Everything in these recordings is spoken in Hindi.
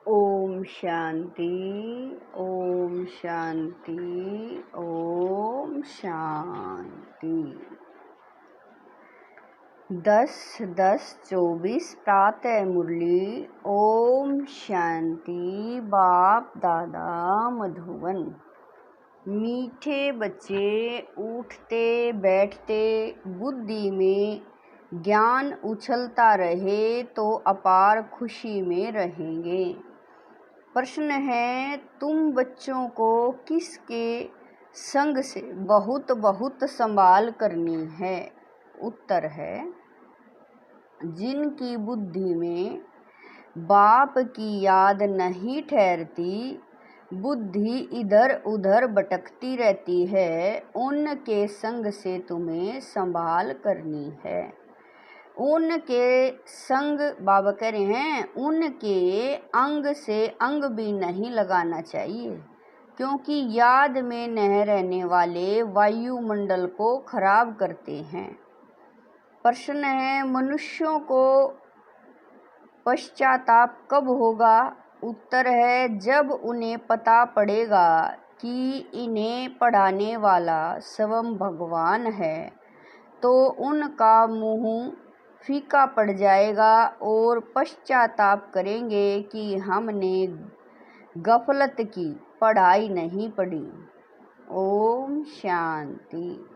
ओम शांति। ओम शांति। ओम शांति। 10-10-24 प्रातः मुरली। ओम शांति। बाप दादा मधुबन। मीठे बच्चे उठते बैठते बुद्धि में ज्ञान उछलता रहे तो अपार खुशी में रहेंगे। प्रश्न है, तुम बच्चों को किसके संग से बहुत बहुत संभाल करनी है? उत्तर है, जिनकी बुद्धि में बाप की याद नहीं ठहरती, बुद्धि इधर उधर भटकती रहती है, उनके संग से तुम्हें संभाल करनी है। उनके संग, बाबा कह रहे हैं, उनके अंग से अंग भी नहीं लगाना चाहिए, क्योंकि याद में न रहने वाले वायुमंडल को खराब करते हैं। प्रश्न है, मनुष्यों को पश्चाताप कब होगा? उत्तर है, जब उन्हें पता पड़ेगा कि इन्हें पढ़ाने वाला स्वयं भगवान है, तो उनका मुंह फीका पड़ जाएगा और पश्चाताप करेंगे कि हमने गफलत की, पढ़ाई नहीं पढ़ी। ओम शांति।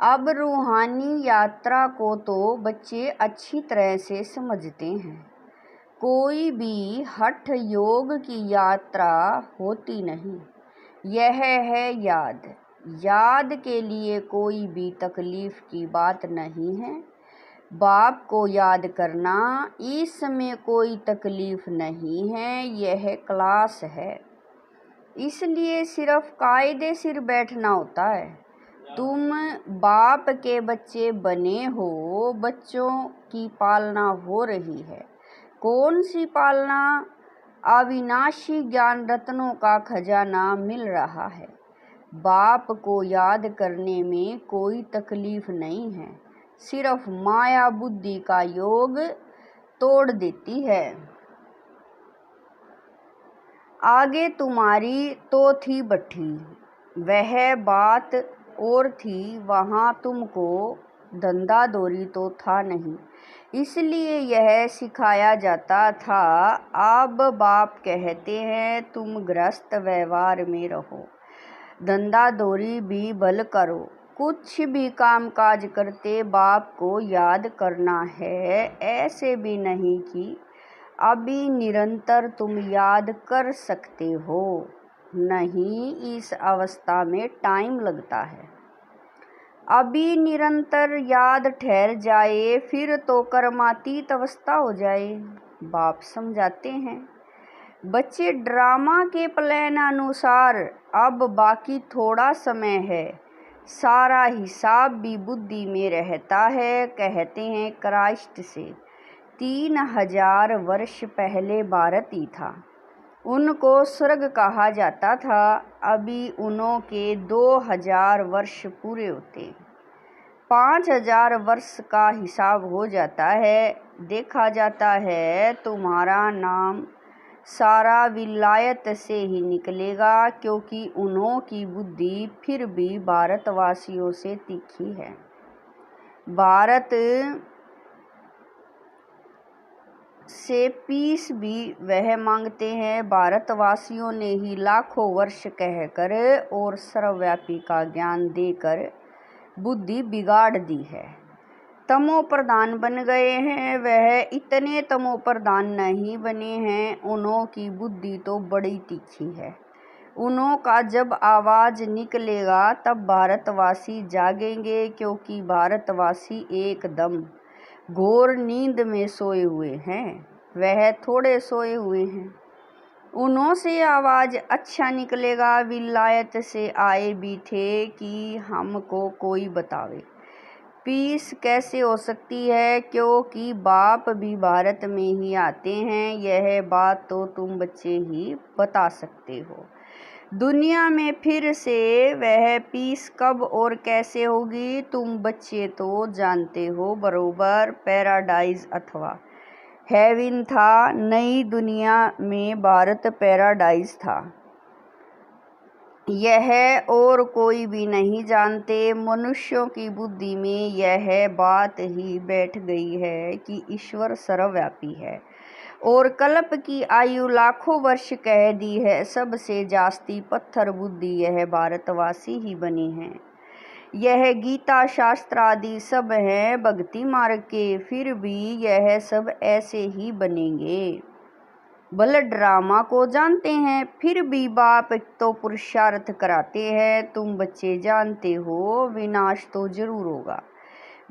अब रूहानी यात्रा को तो बच्चे अच्छी तरह से समझते हैं। कोई भी हठ योग की यात्रा होती नहीं। यह है याद। याद के लिए कोई भी तकलीफ की बात नहीं है। बाप को याद करना, इसमें कोई तकलीफ नहीं है, यह क्लास है। इसलिए सिर्फ कायदे सिर बैठना होता है। तुम बाप के बच्चे बने हो, बच्चों की पालना हो रही है। कौन सी पालना? अविनाशी ज्ञान रत्नों का खजाना मिल रहा है। बाप को याद करने में कोई तकलीफ नहीं है, सिर्फ माया बुद्धि का योग तोड़ देती है। आगे तुम्हारी तो थी बट्ठी, वह बात और थी, वहाँ तुमको धंधा दौरी तो था नहीं, इसलिए यह सिखाया जाता था। अब बाप कहते हैं, तुम गृहस्थ व्यवहार में रहो, धंधा दौरी भी भल करो, कुछ भी काम काज करते बाप को याद करना है। ऐसे भी नहीं कि अभी निरंतर तुम याद कर सकते हो, नहीं, इस अवस्था में टाइम लगता है। अभी निरंतर याद ठहर जाए फिर तो कर्मातीत अवस्था हो जाए। बाप समझाते हैं, बच्चे ड्रामा के प्लान अनुसार अब बाकी थोड़ा समय है, सारा हिसाब भी बुद्धि में रहता है। कहते हैं, क्राइस्ट से 3000 वर्ष पहले भारत ही था, उनको स्वर्ग कहा जाता था। अभी उनके 2000 वर्ष पूरे होते, 5000 वर्ष का हिसाब हो जाता है। देखा जाता है तुम्हारा नाम सारा विलायत से ही निकलेगा, क्योंकि उन्हों की बुद्धि फिर भी भारतवासियों से तीखी है। भारत से पीस भी वह मांगते हैं। भारतवासियों ने ही लाखों वर्ष कहकर और सर्वव्यापी का ज्ञान देकर बुद्धि बिगाड़ दी है। तमो प्रधान बन गए हैं। वह इतने तमो प्रधान नहीं बने हैं, उन्हों की बुद्धि तो बड़ी तीखी है। उन्हों का जब आवाज निकलेगा तब भारतवासी जागेंगे, क्योंकि भारतवासी एकदम घोर नींद में सोए हुए हैं, वह थोड़े सोए हुए हैं। उन्हों से आवाज अच्छा निकलेगा। विलायत से आए भी थे कि हमको कोई बतावे, पीस कैसे हो सकती है, क्योंकि बाप भी भारत में ही आते हैं। यह बात तो तुम बच्चे ही बता सकते हो। दुनिया में फिर से वह पीस कब और कैसे होगी, तुम बच्चे तो जानते हो बरोबर। पैराडाइज अथवा हेवन था, नई दुनिया में भारत पैराडाइज था। यह और कोई भी नहीं जानते। मनुष्यों की बुद्धि में यह बात ही बैठ गई है कि ईश्वर सर्वव्यापी है और कल्प की आयु लाखों वर्ष कह दी है। सबसे जास्ती पत्थर बुद्धि यह भारतवासी ही बने हैं। यह गीता शास्त्र आदि सब हैं भक्ति मार्ग के, फिर भी यह सब ऐसे ही बनेंगे। भले ड्रामा को जानते हैं, फिर भी बाप तो पुरुषार्थ कराते हैं। तुम बच्चे जानते हो विनाश तो जरूर होगा।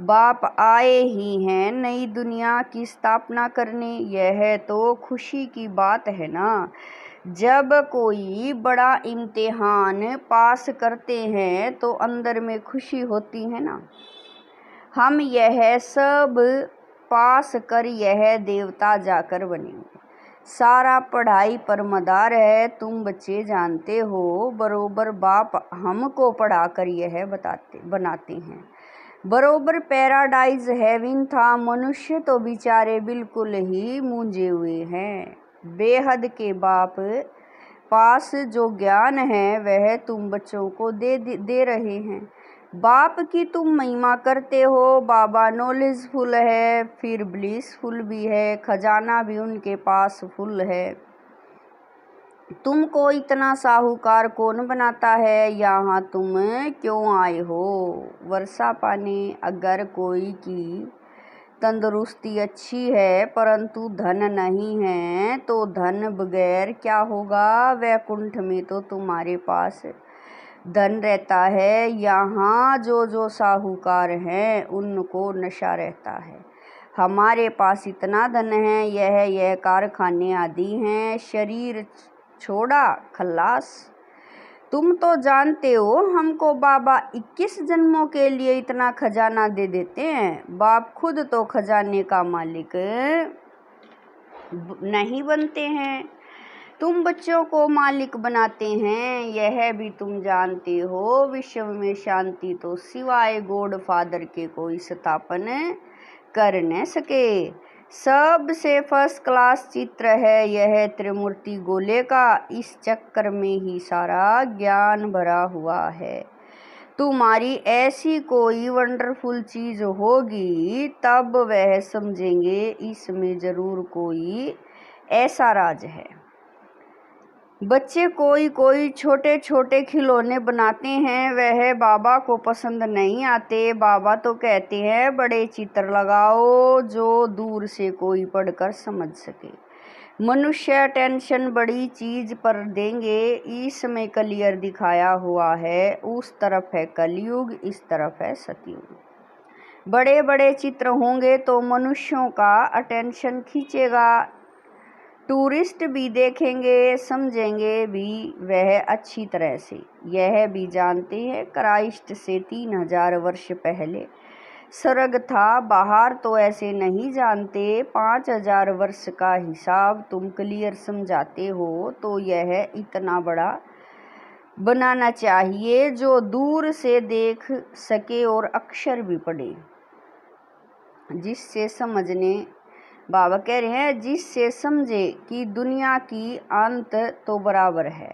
बाप आए ही हैं नई दुनिया की स्थापना करने। यह तो खुशी की बात है ना। जब कोई बड़ा इम्तिहान पास करते हैं तो अंदर में खुशी होती है ना। हम यह सब पास कर यह देवता जाकर बनेंगे। सारा पढ़ाई पर मदार है। तुम बच्चे जानते हो बरोबर बाप हमको पढ़ाकर यह बनाते हैं। बरोबर पैराडाइज हेवन था। मनुष्य तो बेचारे बिल्कुल ही मूंझे हुए हैं। बेहद के बाप पास जो ज्ञान है वह तुम बच्चों को दे रहे हैं। बाप की तुम महिमा करते हो। बाबा नॉलेजफुल है, फिर ब्लिसफुल भी है। खजाना भी उनके पास फुल है। तुमको इतना साहूकार कौन बनाता है? यहाँ तुम क्यों आए हो? वर्षा पाने। अगर कोई की तंदुरुस्ती अच्छी है परंतु धन नहीं है तो धन बगैर क्या होगा? वैकुंठ में तो तुम्हारे पास धन रहता है। यहाँ जो साहूकार हैं उनको नशा रहता है। हमारे पास इतना धन है, यह कारखाने आदि हैं। शरीर छोड़ा खल्लास। तुम तो जानते हो हमको बाबा 21 जन्मों के लिए इतना खजाना दे देते हैं। बाप खुद तो खजाने का मालिक नहीं बनते हैं, तुम बच्चों को मालिक बनाते हैं। यह भी तुम जानते हो विश्व में शांति तो सिवाय गॉड फादर के कोई स्थापन कर न सके। सबसे फर्स्ट क्लास चित्र है यह त्रिमूर्ति गोले का। इस चक्कर में ही सारा ज्ञान भरा हुआ है। तुम्हारी ऐसी कोई वंडरफुल चीज होगी तब वह समझेंगे इसमें जरूर कोई ऐसा राज है। बच्चे कोई छोटे छोटे खिलौने बनाते हैं, वह बाबा को पसंद नहीं आते। बाबा तो कहते हैं बड़े चित्र लगाओ जो दूर से कोई पढ़कर समझ सके। मनुष्य टेंशन बड़ी चीज पर देंगे। इसमें क्लियर दिखाया हुआ है। उस तरफ है कलयुग, इस तरफ है सतयुग। बड़े बड़े चित्र होंगे तो मनुष्यों का अटेंशन खींचेगा। टूरिस्ट भी देखेंगे, समझेंगे भी वह अच्छी तरह से। यह भी जानते हैं क्राइस्ट से 3000 वर्ष पहले स्वर्ग था। बाहर तो ऐसे नहीं जानते। 5000 वर्ष का हिसाब तुम क्लियर समझाते हो तो यह इतना बड़ा बनाना चाहिए जो दूर से देख सके और अक्षर भी पढ़े, जिससे समझने बाबा कह रहे हैं जिससे समझे कि दुनिया की अंत तो बराबर है।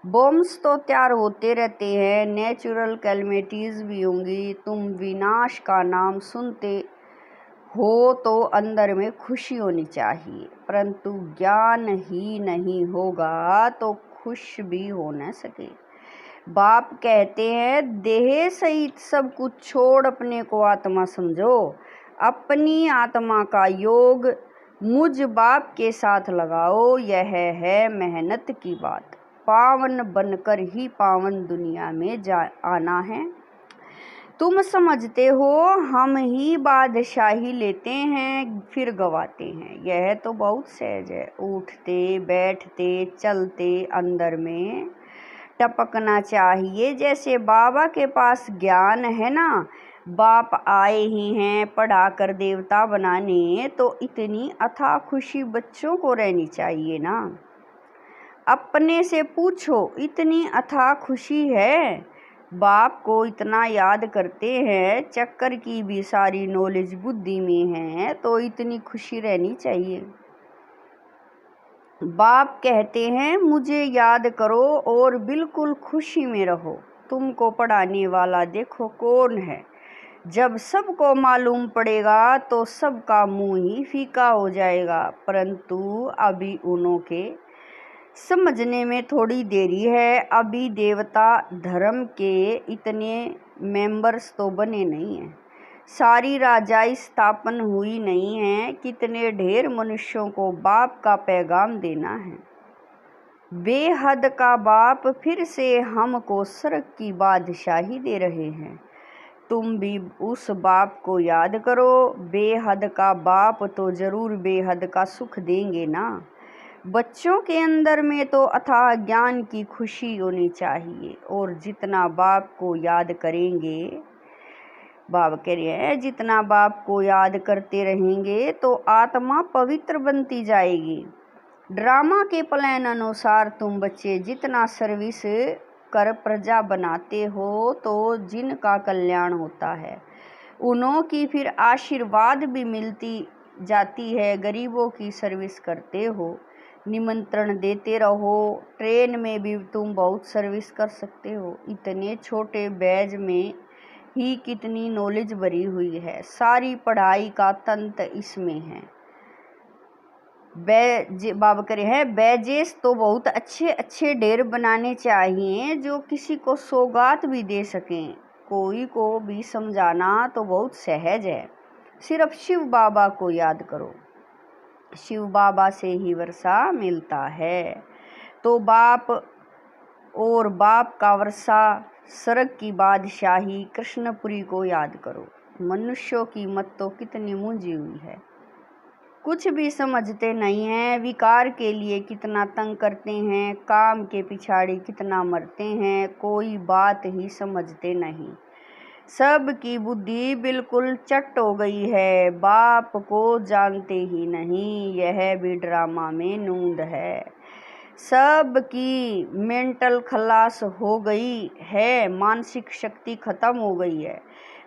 बॉम्ब्स तो तैयार होते रहते हैं, नेचुरल कैलमिटीज भी होंगी। तुम विनाश का नाम सुनते हो तो अंदर में खुशी होनी चाहिए, परंतु ज्ञान ही नहीं होगा तो खुश भी हो न सके। बाप कहते हैं देह सहित सब कुछ छोड़ अपने को आत्मा समझो। अपनी आत्मा का योग मुझ बाप के साथ लगाओ। यह है मेहनत की बात। पावन बनकर ही पावन दुनिया में आना है। तुम समझते हो हम ही बादशाही लेते हैं फिर गवाते हैं। यह तो बहुत सहज है। उठते बैठते चलते अंदर में टपकना चाहिए। जैसे बाबा के पास ज्ञान है ना, बाप आए ही हैं पढ़ाकर देवता बनाने, तो इतनी अथाह खुशी बच्चों को रहनी चाहिए ना। अपने से पूछो इतनी अथाह खुशी है बाप को इतना याद करते हैं, चक्कर की भी सारी नॉलेज बुद्धि में है, तो इतनी खुशी रहनी चाहिए। बाप कहते हैं मुझे याद करो और बिल्कुल खुशी में रहो। तुमको पढ़ाने वाला देखो कौन है। जब सबको मालूम पड़ेगा तो सबका मुंह ही फीका हो जाएगा, परंतु अभी उन्हों के समझने में थोड़ी देरी है। अभी देवता धर्म के इतने मेंबर्स तो बने नहीं हैं, सारी राजाई स्थापन हुई नहीं है। कितने ढेर मनुष्यों को बाप का पैगाम देना है। बेहद का बाप फिर से हमको स्वर्ग की बादशाही दे रहे हैं। तुम भी उस बाप को याद करो। बेहद का बाप तो जरूर बेहद का सुख देंगे ना। बच्चों के अंदर में तो अथाह ज्ञान की खुशी होनी चाहिए, और जितना बाप को याद करेंगे, बाप कह रहे हैं जितना बाप को याद करते रहेंगे तो आत्मा पवित्र बनती जाएगी। ड्रामा के प्लान अनुसार तुम बच्चे जितना सर्विस कर प्रजा बनाते हो तो जिनका कल्याण होता है, उन्हों की फिर आशीर्वाद भी मिलती जाती है। गरीबों की सर्विस करते हो, निमंत्रण देते रहो। ट्रेन में भी तुम बहुत सर्विस कर सकते हो। इतने छोटे बैज में ही कितनी नॉलेज भरी हुई है। सारी पढ़ाई का तंत्र इसमें है। बाबा करे हैं बैजेस तो बहुत अच्छे अच्छे ढेर बनाने चाहिए जो किसी को सौगात भी दे सकें। कोई को भी समझाना तो बहुत सहज है। सिर्फ शिव बाबा को याद करो, शिव बाबा से ही वर्षा मिलता है। तो बाप और बाप का वर्षा, स्वर्ग की बादशाही, कृष्णपुरी को याद करो। मनुष्यों की मत तो कितनी मूंजी हुई है, कुछ भी समझते नहीं हैं। विकार के लिए कितना तंग करते हैं, काम के पिछाड़ी कितना मरते हैं, कोई बात ही समझते नहीं। सबकी बुद्धि बिल्कुल चट हो गई है, बाप को जानते ही नहीं। यह भी ड्रामा में नूंद है। सबकी मेंटल खलास हो गई है, मानसिक शक्ति खत्म हो गई है।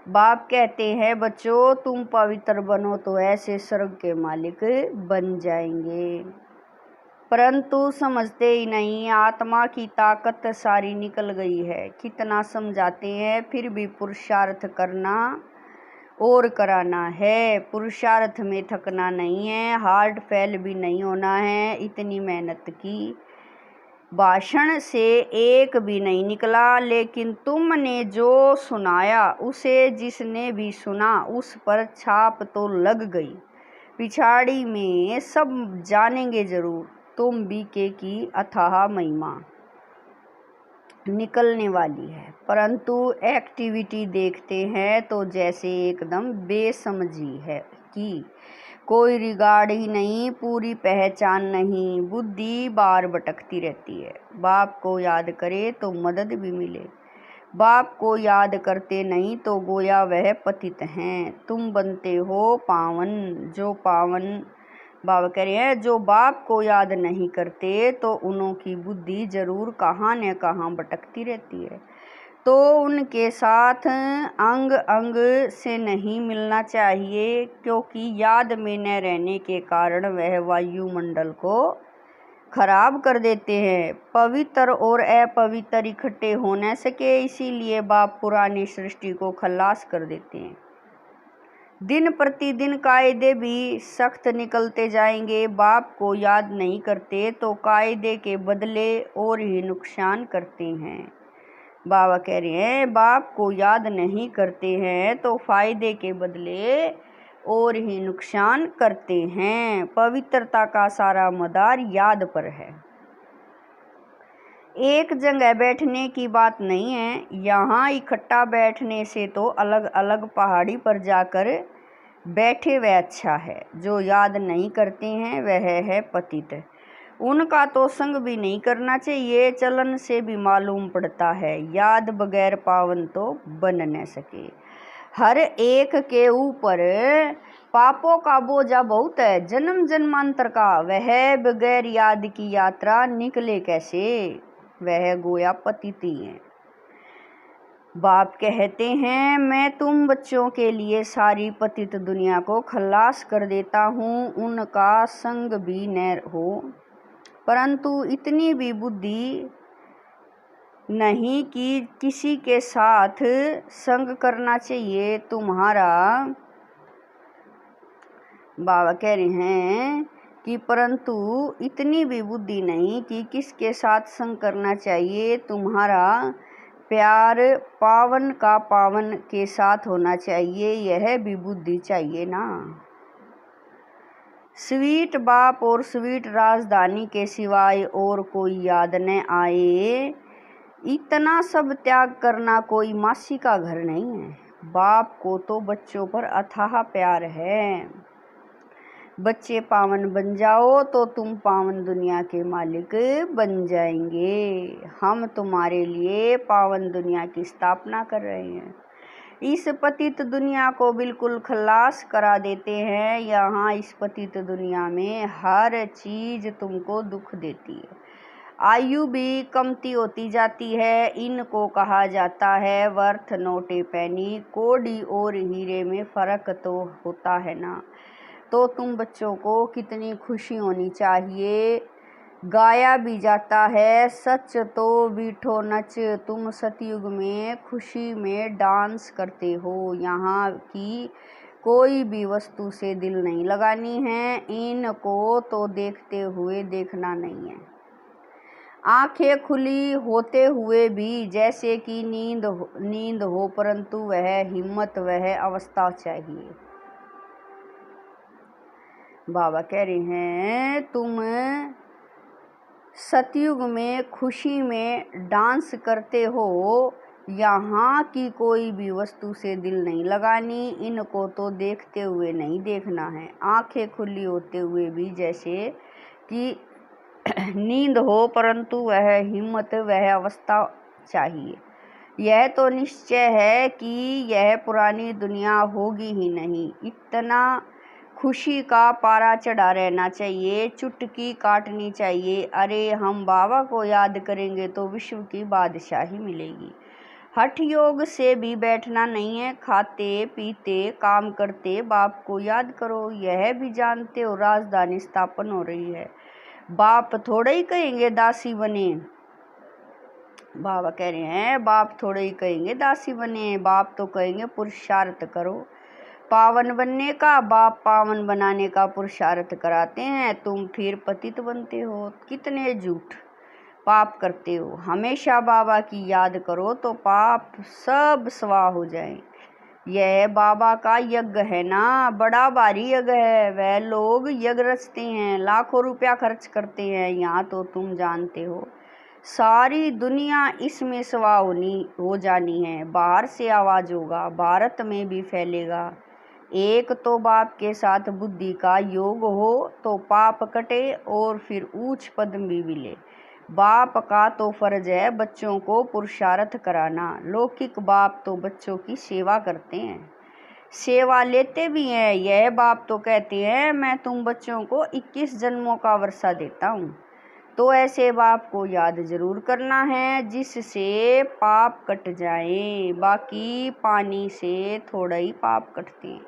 बाप कहते हैं बच्चों तुम पवित्र बनो तो ऐसे स्वर्ग के मालिक बन जाएंगे, परंतु समझते ही नहीं। आत्मा की ताकत सारी निकल गई है। कितना समझाते हैं फिर भी पुरुषार्थ करना और कराना है। पुरुषार्थ में थकना नहीं है, हार्ट फेल भी नहीं होना है। इतनी मेहनत की, भाषण से एक भी नहीं निकला, लेकिन तुमने जो सुनाया उसे जिसने भी सुना उस पर छाप तो लग गई। पिछाड़ी में सब जानेंगे जरूर, तुम बीके की अथाह महिमा निकलने वाली है। परंतु एक्टिविटी देखते हैं तो जैसे एकदम बेसमझी है कि कोई रिगार्ड ही नहीं, पूरी पहचान नहीं, बुद्धि बार भटकती रहती है। बाप को याद करे तो मदद भी मिले, बाप को याद करते नहीं तो गोया वह पतित हैं। तुम बनते हो पावन, जो पावन बाबा कह रहे हैं जो बाप को याद नहीं करते तो उन्हों की बुद्धि जरूर कहाँ न कहाँ भटकती रहती है। तो उनके साथ अंग अंग से नहीं मिलना चाहिए, क्योंकि याद में न रहने के कारण वह वायुमंडल को खराब कर देते हैं। पवित्र और अपवित्र इकट्ठे हो न सके, इसीलिए बाप पुरानी सृष्टि को खलास कर देते हैं। दिन प्रतिदिन कायदे भी सख्त निकलते जाएंगे। बाप को याद नहीं करते तो कायदे के बदले और ही नुकसान करते हैं। बाबा कह रहे हैं बाप को याद नहीं करते हैं तो फायदे के बदले और ही नुकसान करते हैं। पवित्रता का सारा मदार याद पर है। एक जगह बैठने की बात नहीं है, यहाँ इकट्ठा बैठने से तो अलग अलग पहाड़ी पर जाकर बैठे वह अच्छा है। जो याद नहीं करते हैं वह है पतित, उनका तो संग भी नहीं करना चाहिए। चलन से भी मालूम पड़ता है, याद बगैर पावन तो बन न सके। हर एक के ऊपर पापों का बोझा बहुत है, जन्म जन्मांतर का। वह बगैर याद की यात्रा निकले कैसे, वह गोया पतित ही है। बाप कहते हैं मैं तुम बच्चों के लिए सारी पतित दुनिया को खल्लास कर देता हूँ, उनका संग भी न हो। परंतु इतनी भी बुद्धि नहीं कि किसी के साथ संग करना चाहिए तुम्हारा। बाबा कह रहे हैं कि परंतु इतनी भी बुद्धि नहीं कि किसके साथ संग करना चाहिए, तुम्हारा प्यार पावन का पावन के साथ होना चाहिए, यह भी बुद्धि चाहिए ना। स्वीट बाप और स्वीट राजधानी के सिवाय और कोई याद न आए, इतना सब त्याग करना कोई मासी का घर नहीं है। बाप को तो बच्चों पर अथाह प्यार है। बच्चे पावन बन जाओ तो तुम पावन दुनिया के मालिक बन जाएंगे। हम तुम्हारे लिए पावन दुनिया की स्थापना कर रहे हैं। इस पतित दुनिया को बिल्कुल खल्लास करा देते हैं। यहाँ इस पतित दुनिया में हर चीज तुमको दुख देती है। आयु भी कमती होती जाती है। इनको कहा जाता है वर्थ नोटे पैनी। कोड़ी और हीरे में फर्क तो होता है ना। तो तुम बच्चों को कितनी खुशी होनी चाहिए। गाया भी जाता है सच तो बीठो नच। तुम सतयुग में खुशी में डांस करते हो। यहाँ की कोई भी वस्तु से दिल नहीं लगानी है। इनको तो देखते हुए देखना नहीं है। आंखें खुली होते हुए भी जैसे कि नींद हो, परंतु वह हिम्मत वह अवस्था चाहिए। बाबा कह रहे हैं तुम सतयुग में खुशी में डांस करते हो। यहाँ की कोई भी वस्तु से दिल नहीं लगानी। इनको तो देखते हुए नहीं देखना है। आंखें खुली होते हुए भी जैसे कि नींद हो, परंतु वह हिम्मत वह अवस्था चाहिए। यह तो निश्चय है कि यह पुरानी दुनिया होगी ही नहीं। इतना खुशी का पारा चढ़ा रहना चाहिए, चुटकी काटनी चाहिए। अरे हम बाबा को याद करेंगे तो विश्व की बादशाही मिलेगी। हठ योग से भी बैठना नहीं है। खाते पीते काम करते बाप को याद करो। यह भी जानते हो राजधानी स्थापन हो रही है। बाप थोड़े ही कहेंगे दासी बने। बाबा कह रहे हैं बाप थोड़े ही कहेंगे दासी बने। बाप तो कहेंगे पुरुषार्थ करो पावन बनने का। बाप पावन बनाने का पुरुषार्थ कराते हैं, तुम फिर पतित बनते हो। कितने झूठ पाप करते हो। हमेशा बाबा की याद करो तो पाप सब स्वाह हो जाए। यह बाबा का यज्ञ है ना, बड़ा भारी यज्ञ है। वह लोग यज्ञ रचते हैं, लाखों रुपया खर्च करते हैं। यहाँ तो तुम जानते हो सारी दुनिया इसमें स्वाह हो जानी है। बाहर से आवाज होगा, भारत में भी फैलेगा। एक तो बाप के साथ बुद्धि का योग हो तो पाप कटे और फिर ऊंच पद भी मिले। बाप का तो फर्ज है बच्चों को पुरुषार्थ कराना। लौकिक बाप तो बच्चों की सेवा करते हैं, सेवा लेते भी हैं। यह बाप तो कहते हैं मैं तुम बच्चों को 21 जन्मों का वर्षा देता हूँ। तो ऐसे बाप को याद जरूर करना है जिससे पाप कट जाए। बाकी पानी से थोड़ा ही पाप कटते हैं।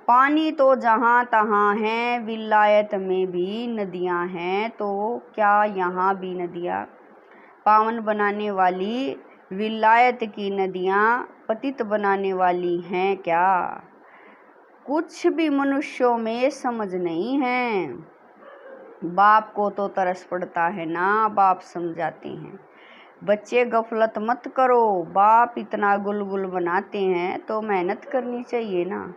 पानी तो जहाँ तहाँ है। विलायत में भी नदियाँ हैं, तो क्या यहाँ भी नदियाँ पावन बनाने वाली विलायत की नदियाँ पतित बनाने वाली हैं क्या? कुछ भी मनुष्यों में समझ नहीं है। बाप को तो तरस पड़ता है ना, बाप समझाते हैं। बच्चे गफलत मत करो। बाप इतना गुलगुल बनाते हैं तो मेहनत करनी चाहिए ना।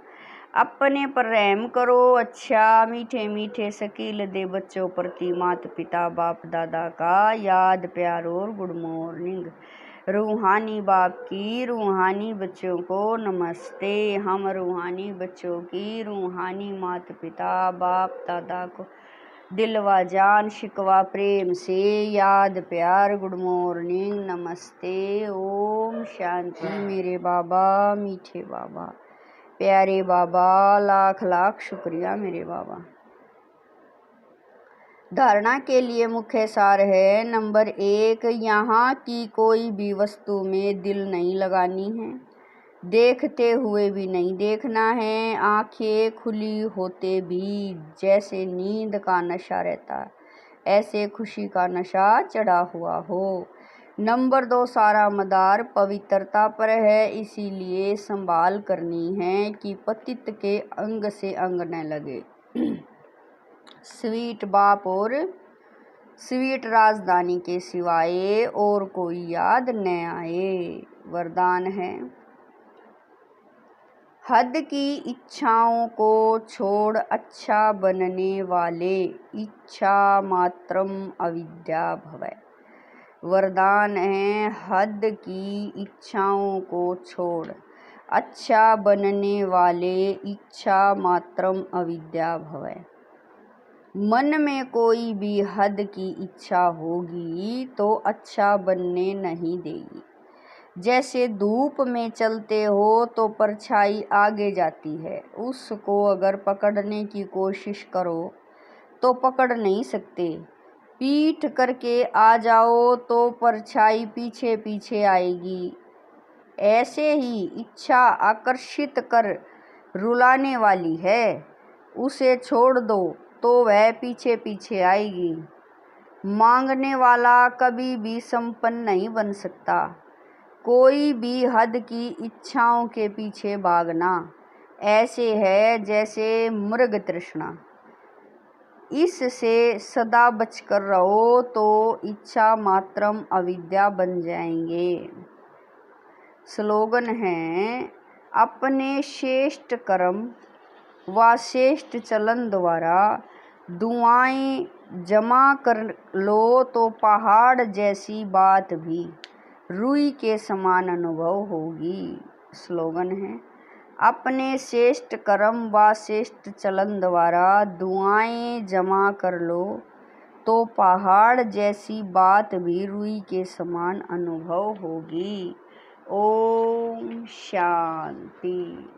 अपने पर रहम करो। अच्छा मीठे मीठे शकील दे बच्चों प्रति माता पिता बाप दादा का याद प्यार और गुड मॉर्निंग। रूहानी बाप की रूहानी बच्चों को नमस्ते। हम रूहानी बच्चों की रूहानी माता पिता बाप दादा को दिलवा जान शिकवा प्रेम से याद प्यार गुड मॉर्निंग नमस्ते। ओम शांति। मेरे बाबा मीठे बाबा प्यारे बाबा, लाख लाख शुक्रिया मेरे बाबा। धारणा के लिए मुख्य सार है। नंबर 1, यहाँ की कोई भी वस्तु में दिल नहीं लगानी है, देखते हुए भी नहीं देखना है। आंखें खुली होते भी जैसे नींद का नशा रहता, ऐसे खुशी का नशा चढ़ा हुआ हो। नंबर 2, सारा मदार पवित्रता पर है, इसीलिए संभाल करनी है कि पतित के अंग से अंग न लगे। स्वीट बाप और स्वीट राजधानी के सिवाय और कोई याद न आए। वरदान है, हद की इच्छाओं को छोड़ अच्छा बनने वाले, इच्छा मात्रम अविद्या भवै। वरदान है, हद की इच्छाओं को छोड़ अच्छा बनने वाले, इच्छा मात्रम अविद्या भवै। मन में कोई भी हद की इच्छा होगी तो अच्छा बनने नहीं देगी। जैसे धूप में चलते हो तो परछाई आगे जाती है, उसको अगर पकड़ने की कोशिश करो तो पकड़ नहीं सकते। पीठ करके आ जाओ तो परछाई पीछे पीछे आएगी। ऐसे ही इच्छा आकर्षित कर रुलाने वाली है, उसे छोड़ दो तो वह पीछे पीछे आएगी। मांगने वाला कभी भी संपन्न नहीं बन सकता। कोई भी हद की इच्छाओं के पीछे भागना ऐसे है जैसे मृग तृष्णा। इससे सदा बचकर रहो तो इच्छा मात्रम अविद्या बन जाएंगे। स्लोगन है, अपने श्रेष्ठ कर्म व श्रेष्ठ चलन द्वारा दुआएं जमा कर लो तो पहाड़ जैसी बात भी रुई के समान अनुभव होगी। स्लोगन है, अपने श्रेष्ठ कर्म व श्रेष्ठ चलन द्वारा दुआएं जमा कर लो तो पहाड़ जैसी बात भी रुई के समान अनुभव होगी। ओम शांति।